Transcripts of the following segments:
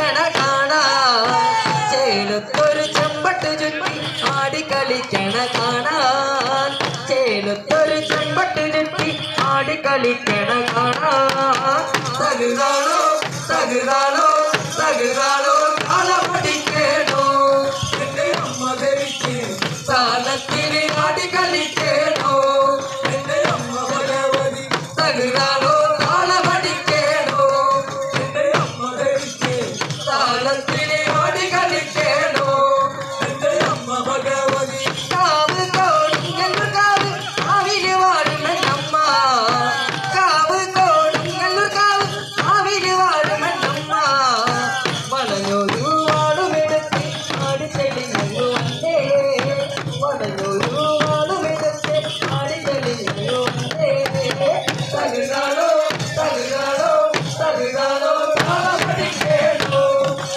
കളിക്കണ കാണാ ചേലത്തൊരു ചെമ്പട്ട് ചുറ്റി ആടിക്കളിക്കണ കാണാൻ ചേലത്തൊരു ചെമ്പട്ട് ചുറ്റി ആടിക്കളിക്കണ കാണാ തകുതാളോ തകുതാളോ തകുതാളോ താളമടിക്കേണോ എന്റെ അമ്മ ധരിച്ച് താളത്തിന് ആടിക്കളിക്കേണോ എന്റെ അമ്മ ഭഗവതി തകുതാളോ താളമടിക്കേണോ എന്റെ അമ്മ ധരിച്ച് താളത്തിന് ആടിക്കളിക്കേണോ എന്റെ അമ്മ ഭഗവതി കാവ് കോടിങ്ങൽ കാവ് കാവില് വാഴുമെന്നമ്മ കാവ് കോടിങ്ങൽ കാവ് കാവില് വാഴുമെന്നമ്മ വളഞ്ഞൊരു വാളുമെടുത്ത് ആടിത്തെളിഞ്ഞു വന്നേ വളഞ്ഞൊരു വാളുമെടുത്ത് ആടിത്തെളിഞ്ഞു വന്നേ തകുതാളോ തകുതാളോ തകുതാളോ താളമടിക്കേണോ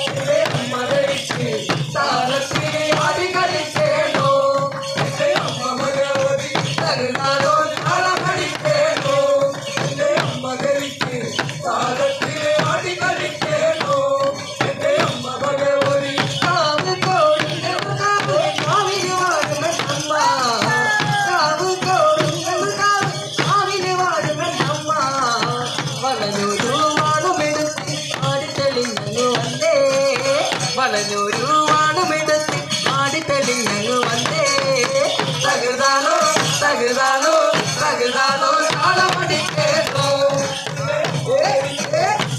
എന്റെ അമ്മ ധരിച്ച് താളത്തിന് ആടിക്കളിക്കേണോ എന്റെ അമ്മ ഭഗവതി തകുതാളോ താളമടിക്കേണോ എന്റെ അമ്മ ധരിച്ച് താളത്തിന് ആടിക്കളിക്കേണോ എന്റെ അമ്മ ഭഗവതി കാവ് കോടിങ്ങൽ കാവ് കാവില് വാഴുമെന്നമ്മ കാവ് കോടിങ്ങൽ കാവ് കാവില് വാഴുമെന്നമ്മ വളഞ്ഞൊരു വാളുമെടുത്ത് ആടിത്തെളിഞ്ഞു വന്നേ വളഞ്ഞൊരു വാളുമെടുത്ത് ആടിത്തെളിഞ്ഞു വന്നേ തകുതാളോ തകുതാളോ തകുതാളോ താളമടിക്കേണോ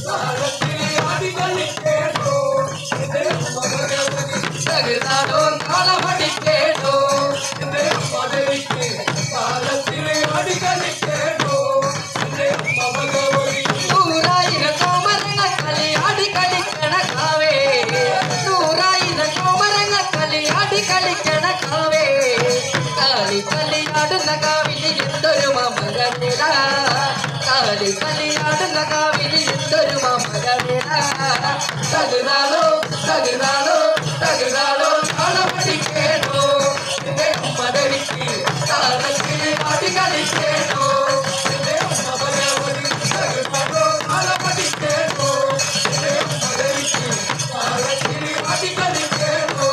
താളത്തിന് ആടിക്കളിക്കേണോ എന്റെ അമ്മ ഭഗവതി തകുതാളോ താളമടിക്കേണോ എന്റെ അമ്മ ധരിച്ച് താളത്തിന് ആടിക്കളിക്കേണോ എന്റെ അമ്മ ഭഗവതി നൂറായിരം കോമരങ്ങൾ കളിയാടി കളിക്കണ കാവേ നൂറായിരം കോമരങ്ങൾ കളിയാടി കളിക്കണ കാവേ കളി കളിയാടുന്ന കാവിൽ എന്തൊരു മമരവില കളി കളിയാടുന്ന കാവിൽ എന്തൊരു മമരവില തകുതാളോ തകുതാളോ തകുതാളോ താളമടിക്കേണോ എന്റെ അമ്മ ധരിച്ച് താളത്തിന് ആടി കളിക്കേണോ എന്റെ അമ്മ ഭഗവതി തകുതാളോ താളമടിക്കേണോ എന്റെ അമ്മ ധരിച്ച് താളത്തിന് ആടി കളിക്കേണോ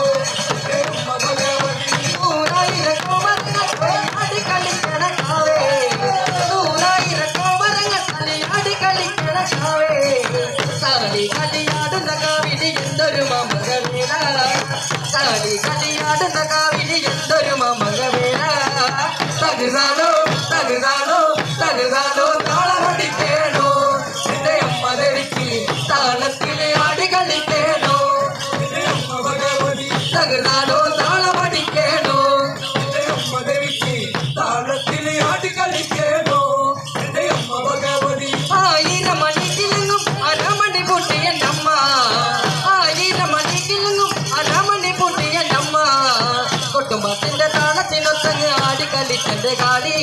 എന്റെ അമ്മ ഭഗവതി നൂറായിരം കോമരങ്ങൾ കളിയാടി കളിക്കണ കാവേ നൂറായിരം കോമരങ്ങൾ കളിയാടി കളിക്കണ കാവേ കളി കളിയാടുന്ന കാവിൽ എന്തൊരു മമകവേല കളി കളിയാടുന്ന കാവിൽ എന്തൊരു മമകവേല തകുതാളോ തകുതാളോ തകുതാളോ താളമടിക്കേണോ എന്റെ അമ്മ ധരിച്ച് താളത്തിന് ആടി കളിക്കേണോ എന്റെ അമ്മ ഭഗവതി തകുതാളോ താളമടിക്കേണോ എന്റെ അമ്മ ധരിച്ച് താളത്തിന് ആടി കളിക്കേണോ എന്റെ അമ്മ ഭഗവതി ആയിരം മണിക്കിലെങ്ങും അരമണി പൊട്ടിയ നമ്മ ആയിരം മണിക്കിലെങ്ങും അരമണി പൊട്ടിയ നമ്മ കൊട്ടുമ്പാട്ടിന്റെ താളത്തിനൊത്തങ്ങ് ആടി കളിച്ചെന്റെ കാടി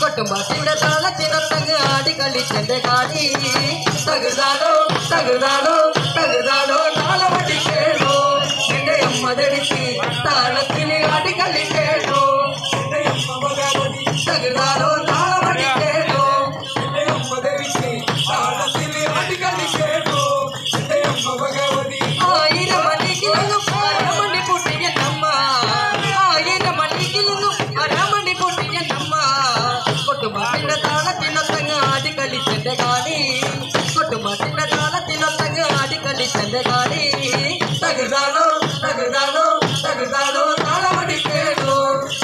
കൊട്ടുമ്പാട്ടിന്റെ താളത്തിനൊത്തങ്ങ് ആടി കളിച്ചെന്റെ കാടി തകുതാളോ തകുതാളോ തകുതാളോ താളമടിക്കേണോ എന്റെ അമ്മ ധരിച്ച് താളത്തിന് ആടി കളിക്കേണോ എന്റെ അമ്മ ഭഗവതി തകുതാളോ താളമടിക്കേണോ എന്റെ അമ്മ ധരിച്ച് താളത്തിന് ആടി കളിക്കേണോ എന്റെ അമ്മ ഭഗവതി ആയിരം മണിക്കിലെങ്ങും അരമണി പൊട്ടിയ നമ്മ ആയിരം മണിക്കിലെങ്ങും അരമണി പൊട്ടിയ നമ്മ കൊട്ടുമാട്ടിന്റെ താളത്തിനൊത്തങ്ങ് ആടി കളിച്ചെന്റെ കാടി കൊട്ടുമാട്ടിന്റെ താളത്തിനൊത്തങ്ങ് ആടി കളിച്ചെന്റെ കാടി തകുതാളോ തകുതാളോ തകുതാളോ താളമടിക്കേണോ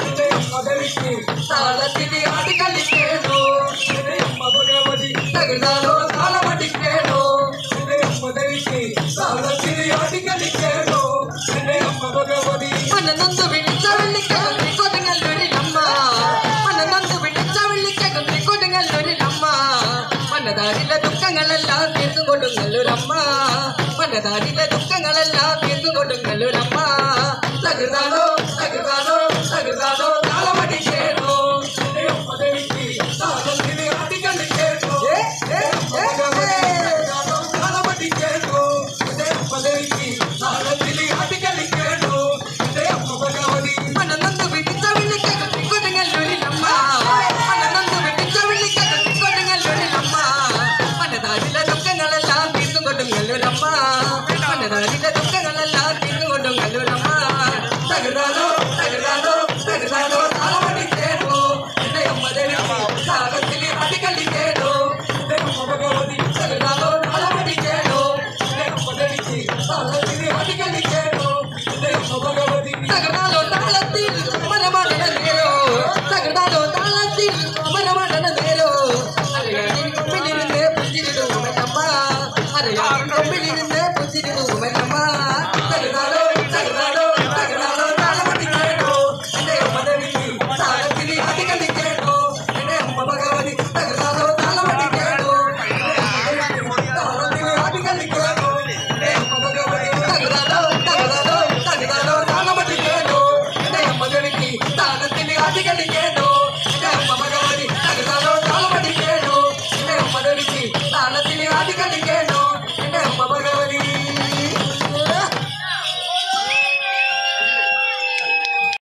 എന്റെ അമ്മ ധരിച്ച് താളത്തിന് ആടി കളിക്കേണോ എന്റെ അമ്മ ഭഗവതി തകുതാളോ താളമടിക്കേണോ എന്റെ അമ്മ ധരിച്ച് താളത്തിന് ആടി കളിക്കേണോ എന്റെ അമ്മ ഭഗവതി മനനൊന്ന് വിളിച്ച വെള്ളിക്കകുന്നി കൊടുങ്ങല്ലൊരു നമ്മ മനനൊന്ന് വിളിച്ച വെള്ളിക്കകുന്നി കൊടുങ്ങല്ലൊരു നമ്മ മനതാരിലെ ദുഃഖങ്ങളെല്ലാം തീർന്നു കൊടുങ്ങല്ലൊരമ്മ മനതാരിലെ ദുഃഖങ്ങളെല്ലാം